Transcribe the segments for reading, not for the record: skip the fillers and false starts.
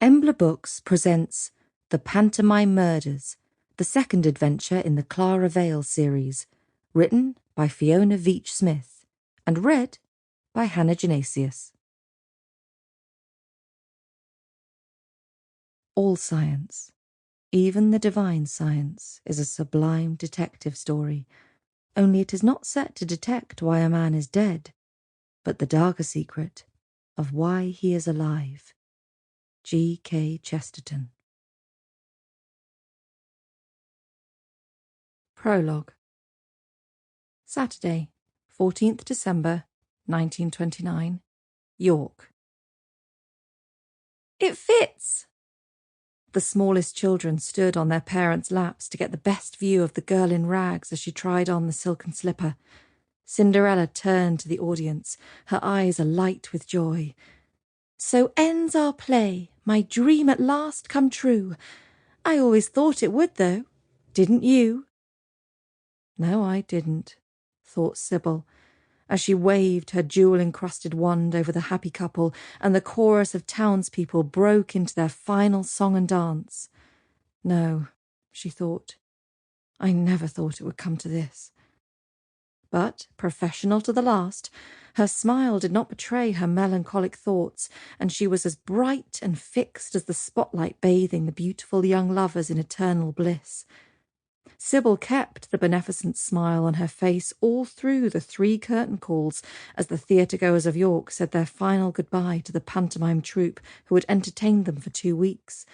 Embla Books presents The Pantomime Murders, the second adventure in the Clara Vale series, written by Fiona Veitch Smith and read by Hannah Genesius. All science, even the divine science, is a sublime detective story, only it is not set to detect why a man is dead, but the darker secret of why he is alive. G. K. Chesterton. Prologue. Saturday, 14th December, 1929, York. It fits! The smallest children stood on their parents' laps to get the best view of the girl in rags as she tried on the silken slipper. Cinderella turned to the audience, her eyes alight with joy. "So ends our play, my dream at last come true. I always thought it would, though. Didn't you?" "No, I didn't," thought Sybil, as she waved her jewel-encrusted wand over the happy couple, and the chorus of townspeople broke into their final song and dance. "No," she thought, "I never thought it would come to this." But, professional to the last, her smile did not betray her melancholic thoughts, and she was as bright and fixed as the spotlight bathing the beautiful young lovers in eternal bliss. Sybil kept the beneficent smile on her face all through the 3 curtain calls as the theatre-goers of York said their final goodbye to the pantomime troupe who had entertained them for 2 weeks.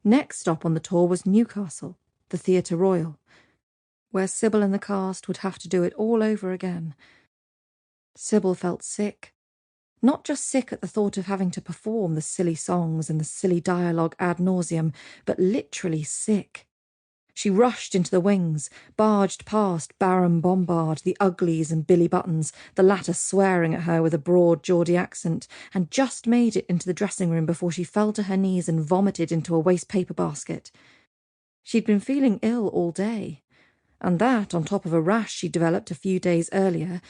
Next stop on the tour was Newcastle, the Theatre Royal, where Sybil and the cast would have to do it all over again. Sybil felt sick. Not just sick at the thought of having to perform the silly songs and the silly dialogue ad nauseum, but literally sick. She rushed into the wings, barged past Baron Bombard, the Uglies and Billy Buttons, the latter swearing at her with a broad Geordie accent, and just made it into the dressing room before she fell to her knees and vomited into a waste-paper basket. She'd been feeling ill all day, and that on top of a rash she'd developed a few days earlier.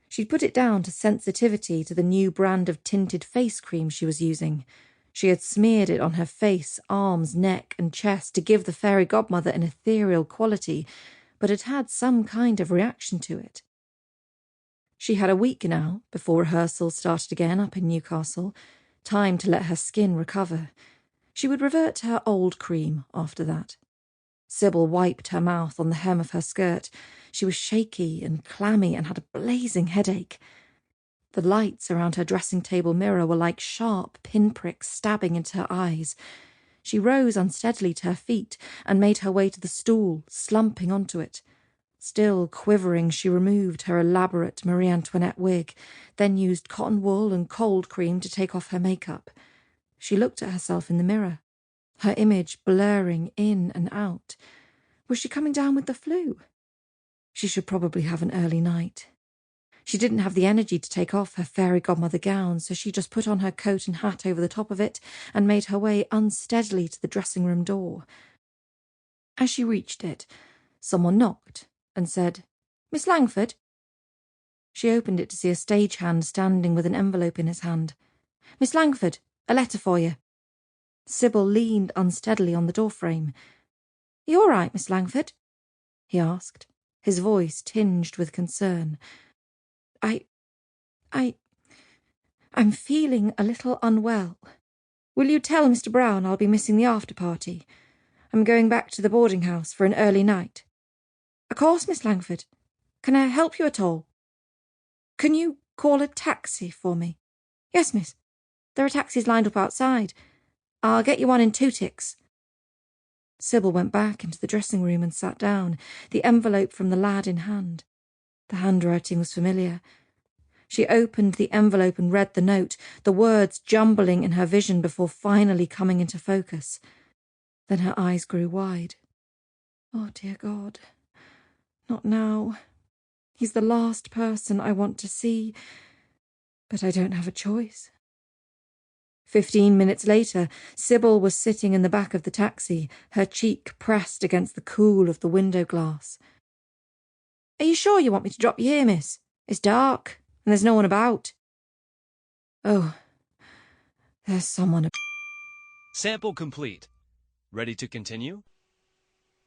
She'd put it down to sensitivity to the new brand of tinted face cream she was using. She had smeared it on her face, arms, neck, and chest to give the fairy godmother an ethereal quality, but it had some kind of reaction to it. She had a week now before rehearsals started again up in Newcastle, time to let her skin recover. She would revert to her old cream after that. Sybil wiped her mouth on the hem of her skirt. She was shaky and clammy and had a blazing headache. The lights around her dressing-table mirror were like sharp pinpricks stabbing into her eyes. She rose unsteadily to her feet and made her way to the stool, slumping onto it. Still quivering, she removed her elaborate Marie Antoinette wig, then used cotton wool and cold cream to take off her makeup. She looked at herself in the mirror, her image blurring in and out. Was she coming down with the flu? She should probably have an early night. She didn't have the energy to take off her fairy godmother gown, so she just put on her coat and hat over the top of it and made her way unsteadily to the dressing-room door. As she reached it, someone knocked and said, "Miss Langford?" She opened it to see a stagehand standing with an envelope in his hand. "Miss Langford, a letter for you." Sybil leaned unsteadily on the doorframe. "You all right, Miss Langford?" he asked, his voice tinged with concern. I'm feeling a little unwell. Will you tell Mr. Brown I'll be missing the after-party? I'm going back to the boarding house for an early night." "Of course, Miss Langford. Can I help you at all?" "Can you call a taxi for me?" "Yes, miss. There are taxis lined up outside. I'll get you one in 2 ticks." Sybil went back into the dressing room and sat down, the envelope from the lad in hand. The handwriting was familiar. She opened the envelope and read the note, the words jumbling in her vision before finally coming into focus. Then her eyes grew wide. "Oh, dear God. Not now. He's the last person I want to see, but I don't have a choice." 15 minutes later, Sybil was sitting in the back of the taxi, her cheek pressed against the cool of the window glass. "Are you sure you want me to drop you here, miss? It's dark, and there's no one about." "Oh, there's someone." Sample complete. Ready to continue?